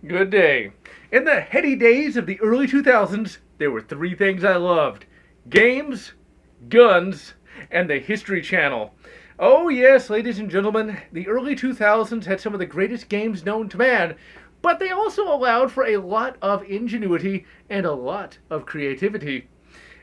Good day. In the heady days of the early 2000s, there were three things I loved: games, guns, and the History Channel. Oh, yes, ladies and gentlemen, the early 2000s had some of the greatest games known to man, but they also allowed for a lot of ingenuity and a lot of creativity.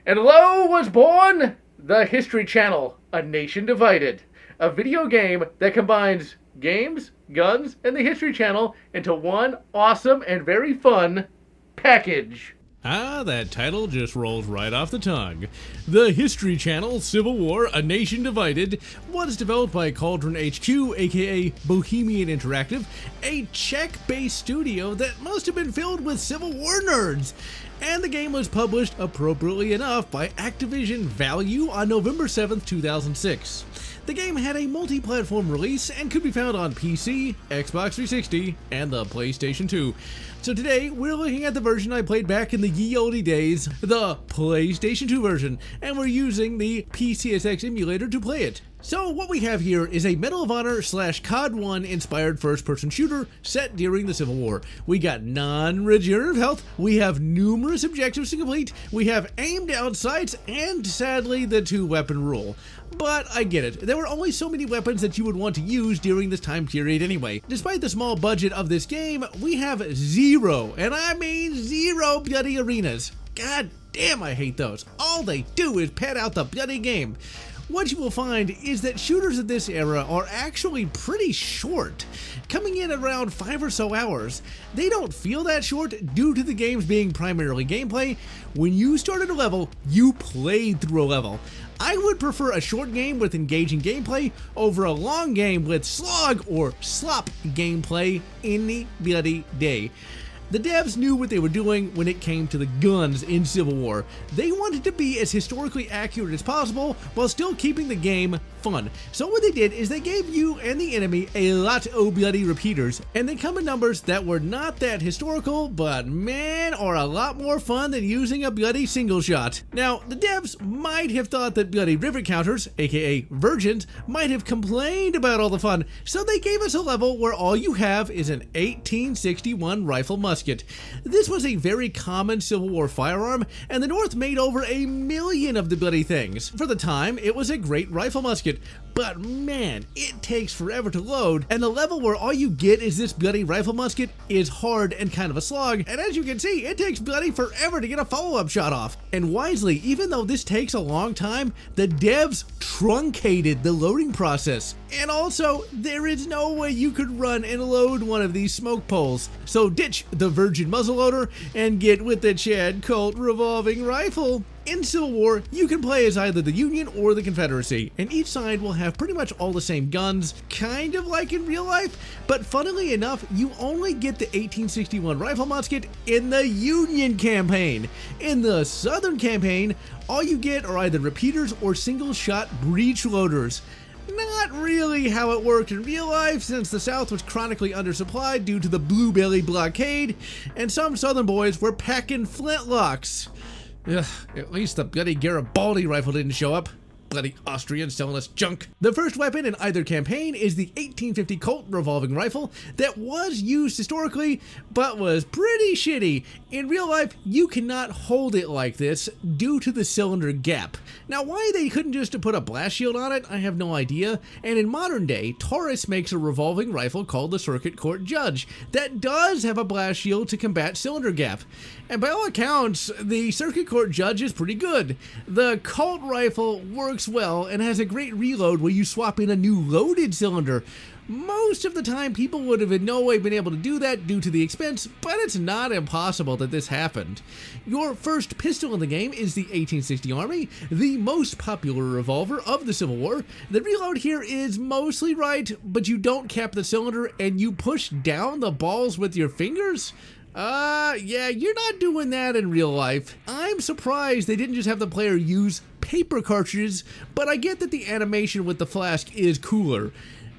And lo was born the History Channel, a nation divided. A video game that combines games, guns, and the History Channel into one awesome and very fun package. Ah, that title just rolls right off the tongue. The History Channel Civil War, A Nation Divided was developed by Cauldron HQ, aka Bohemian Interactive, a Czech-based studio that must have been filled with Civil War nerds. And the game was published, appropriately enough, by Activision Value on November 7th, 2006. The game had a multi-platform release and could be found on PC, Xbox 360, and the PlayStation 2. So today, we're looking at the version I played back in the ye olde days, the PlayStation 2 version, and we're using the PCSX emulator to play it. So what we have here is a Medal of Honor / COD 1 inspired first-person shooter set during the Civil War. We got non-regenerative health, we have numerous objectives to complete, we have aim down sights, and sadly the 2-weapon rule. But I get it, there were only so many weapons that you would want to use during this time period anyway. Despite the small budget of this game, we have zero, and I mean zero bloody arenas. God damn, I hate those. All they do is pad out the bloody game. What you will find is that shooters of this era are actually pretty short, coming in around 5 or so hours. They don't feel that short due to the games being primarily gameplay. When you started a level, you played through a level. I would prefer a short game with engaging gameplay over a long game with slog or slop gameplay any bloody day. The devs knew what they were doing when it came to the guns in Civil War. They wanted to be as historically accurate as possible while still keeping the game fun. So what they did is they gave you and the enemy a lot of bloody repeaters, and they come in numbers that were not that historical, but man, are a lot more fun than using a bloody single shot. Now, the devs might have thought that bloody rivet counters, aka virgins, might have complained about all the fun, so they gave us a level where all you have is an 1861 rifle musket. This was a very common Civil War firearm, and the North made over 1 million of the bloody things. For the time, it was a great rifle musket, but man, it takes forever to load, and the level where all you get is this bloody rifle musket is hard and kind of a slog, and as you can see, it takes bloody forever to get a follow-up shot off. And wisely, even though this takes a long time, the devs truncated the loading process. And also, there is no way you could run and load one of these smoke poles. So ditch the virgin muzzleloader and get with the Chad Colt revolving rifle. In Civil War, you can play as either the Union or the Confederacy, and each side will have pretty much all the same guns, kind of like in real life, but funnily enough, you only get the 1861 rifle musket in the Union campaign. In the Southern campaign, all you get are either repeaters or single-shot breech loaders. Not really how it worked in real life, since the South was chronically undersupplied due to the Blue Belly blockade, and some Southern boys were packing flintlocks. Ugh, at least the bloody Garibaldi rifle didn't show up. Bloody Austrians selling us junk. The first weapon in either campaign is the 1850 Colt revolving rifle that was used historically, but was pretty shitty. In real life, you cannot hold it like this due to the cylinder gap. Now, why they couldn't just put a blast shield on it, I have no idea. And in modern day, Taurus makes a revolving rifle called the Circuit Court Judge that does have a blast shield to combat cylinder gap. And by all accounts, the Circuit Court Judge is pretty good. The Colt rifle works well and has a great reload where you swap in a new loaded cylinder. Most of the time, people would have in no way been able to do that due to the expense, but it's not impossible that this happened. Your first pistol in the game is the 1860 Army, the most popular revolver of the Civil War. The reload here is mostly right, but you don't cap the cylinder and you push down the balls with your fingers? Yeah, you're not doing that in real life. I'm surprised they didn't just have the player use paper cartridges, but I get that the animation with the flask is cooler.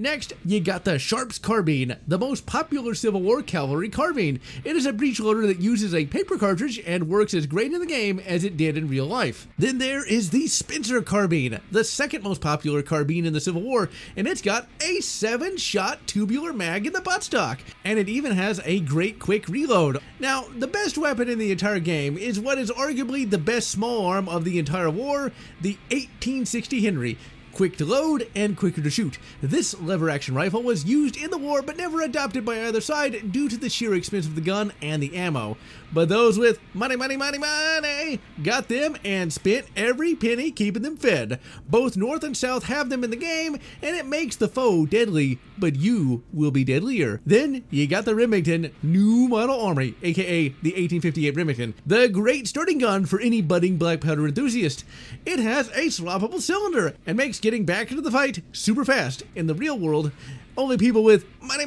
Next, you got the Sharps Carbine, the most popular Civil War cavalry carbine. It is a breech loader that uses a paper cartridge and works as great in the game as it did in real life. Then there is the Spencer Carbine, the second most popular carbine in the Civil War, and it's got a 7-shot tubular mag in the buttstock, and it even has a great quick reload. Now, the best weapon in the entire game is what is arguably the best small arm of the entire war, the 1860 Henry. Quick to load and quicker to shoot. This lever-action rifle was used in the war but never adopted by either side due to the sheer expense of the gun and the ammo. But those with money got them and spent every penny keeping them fed. Both North and South have them in the game, and it makes the foe deadly, but you will be deadlier. Then you got the Remington New Model Armory, aka the 1858 Remington, the great starting gun for any budding black powder enthusiast. It has a swappable cylinder and makes getting back into the fight super fast. In the real world, only people with money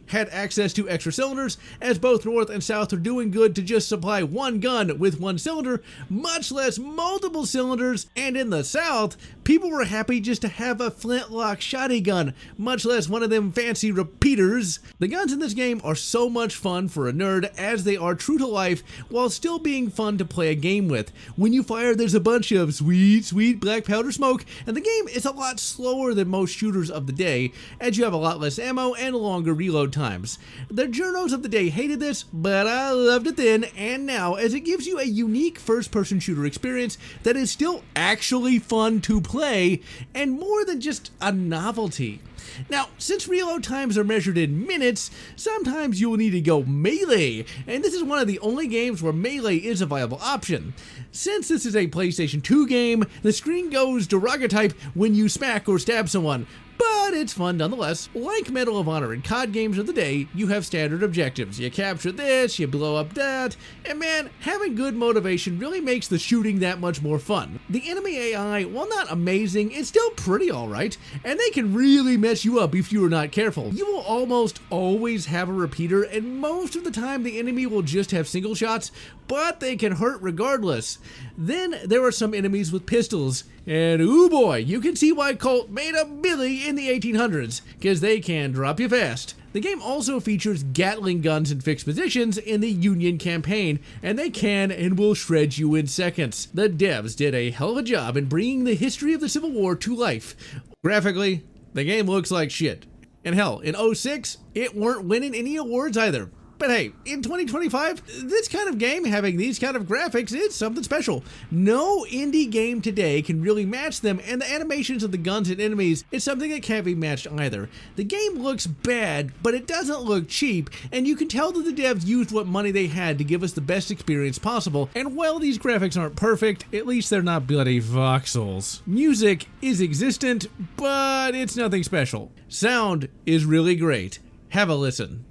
had access to extra cylinders, as both North and South are doing good to just supply one gun with one cylinder, much less multiple cylinders, and in the South, people were happy just to have a flintlock shotgun, much less one of them fancy repeaters. The guns in this game are so much fun for a nerd, as they are true to life while still being fun to play a game with. When you fire, there's a bunch of sweet black powder smoke, and the game is a lot slower than most shooters of the day, as you have a lot less ammo and longer reload times. The journos of the day hated this, but I loved it then and now, as it gives you a unique first-person shooter experience that is still actually fun to play, and more than just a novelty. Now, since reload times are measured in minutes, sometimes you will need to go melee, and this is one of the only games where melee is a viable option. Since this is a PlayStation 2 game, the screen goes daguerreotype when you smack or stab someone, but it's fun nonetheless. Like Medal of Honor and COD games of the day, you have standard objectives. You capture this, you blow up that, and man, having good motivation really makes the shooting that much more fun. The enemy AI, while not amazing, is still pretty alright, and they can really mess you up if you are not careful. You will almost always have a repeater, and most of the time the enemy will just have single shots, but they can hurt regardless. Then there are some enemies with pistols, and ooh boy, you can see why Colt made a Billy in the 1800s, because they can drop you fast. The game also features Gatling guns in fixed positions in the Union campaign, and they can and will shred you in seconds. The devs did a hell of a job in bringing the history of the Civil War to life. Graphically, the game looks like shit. And hell, in 06, it weren't winning any awards either. But hey, in 2025, this kind of game having these kind of graphics is something special. No indie game today can really match them, and the animations of the guns and enemies is something that can't be matched either. The game looks bad, but it doesn't look cheap, and you can tell that the devs used what money they had to give us the best experience possible, and while these graphics aren't perfect, at least they're not bloody voxels. Music is existent, but it's nothing special. Sound is really great. Have a listen.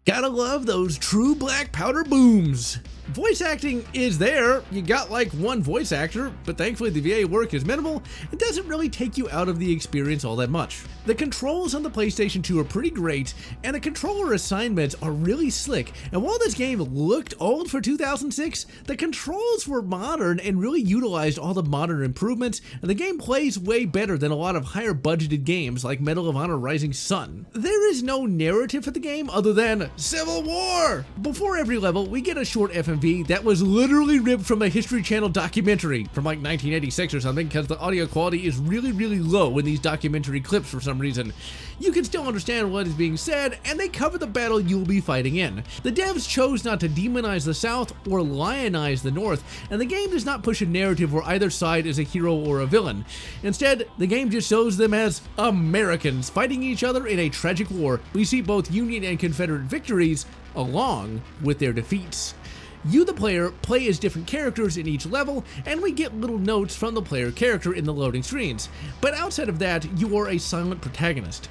Gotta love those true black powder booms. Voice acting is there. You got like one voice actor, but thankfully the VA work is minimal. It doesn't really take you out of the experience all that much. The controls on the PlayStation 2 are pretty great, and the controller assignments are really slick. And while this game looked old for 2006, the controls were modern and really utilized all the modern improvements, and the game plays way better than a lot of higher budgeted games like Medal of Honor Rising Sun. There is no narrative for the game other than Civil War! Before every level, we get a short FMV that was literally ripped from a History Channel documentary from like 1986 or something, because the audio quality is really low in these documentary clips for some reason. You can still understand what is being said, and they cover the battle you will be fighting in. The devs chose not to demonize the South or lionize the North, and the game does not push a narrative where either side is a hero or a villain. Instead, the game just shows them as Americans fighting each other in a tragic war. We see both Union and Confederate victories along with their defeats. You, the player, play as different characters in each level, and we get little notes from the player character in the loading screens. But outside of that, you are a silent protagonist.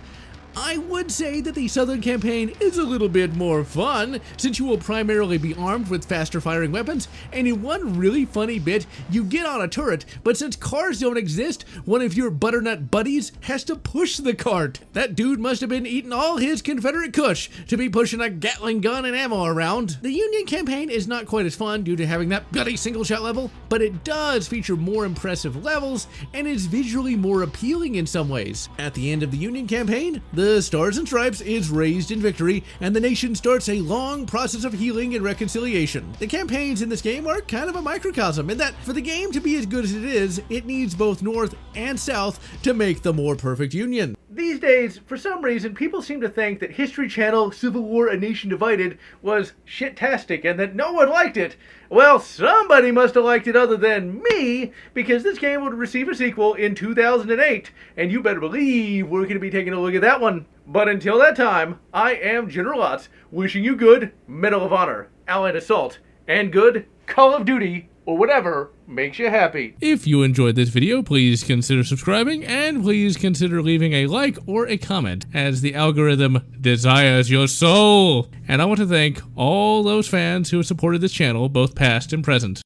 I would say that the Southern campaign is a little bit more fun, since you will primarily be armed with faster firing weapons, and in one really funny bit, you get on a turret, but since cars don't exist, one of your butternut buddies has to push the cart. That dude must have been eating all his Confederate kush to be pushing a Gatling gun and ammo around. The Union campaign is not quite as fun due to having that bloody single-shot level, but it does feature more impressive levels and is visually more appealing in some ways. At the end of the Union campaign, the Stars and Stripes is raised in victory, and the nation starts a long process of healing and reconciliation. The campaigns in this game are kind of a microcosm in that for the game to be as good as it is, it needs both North and South to make the more perfect Union. These days, for some reason, people seem to think that History Channel Civil War A Nation Divided was shit-tastic and that no one liked it. Well, somebody must have liked it other than me, because this game would receive a sequel in 2008, and you better believe we're going to be taking a look at that one. But until that time, I am General Lotz, wishing you good Medal of Honor, Allied Assault, and good Call of Duty, or whatever makes you happy. If you enjoyed this video, please consider subscribing, and please consider leaving a like or a comment, as the algorithm desires your soul. And I want to thank all those fans who have supported this channel, both past and present.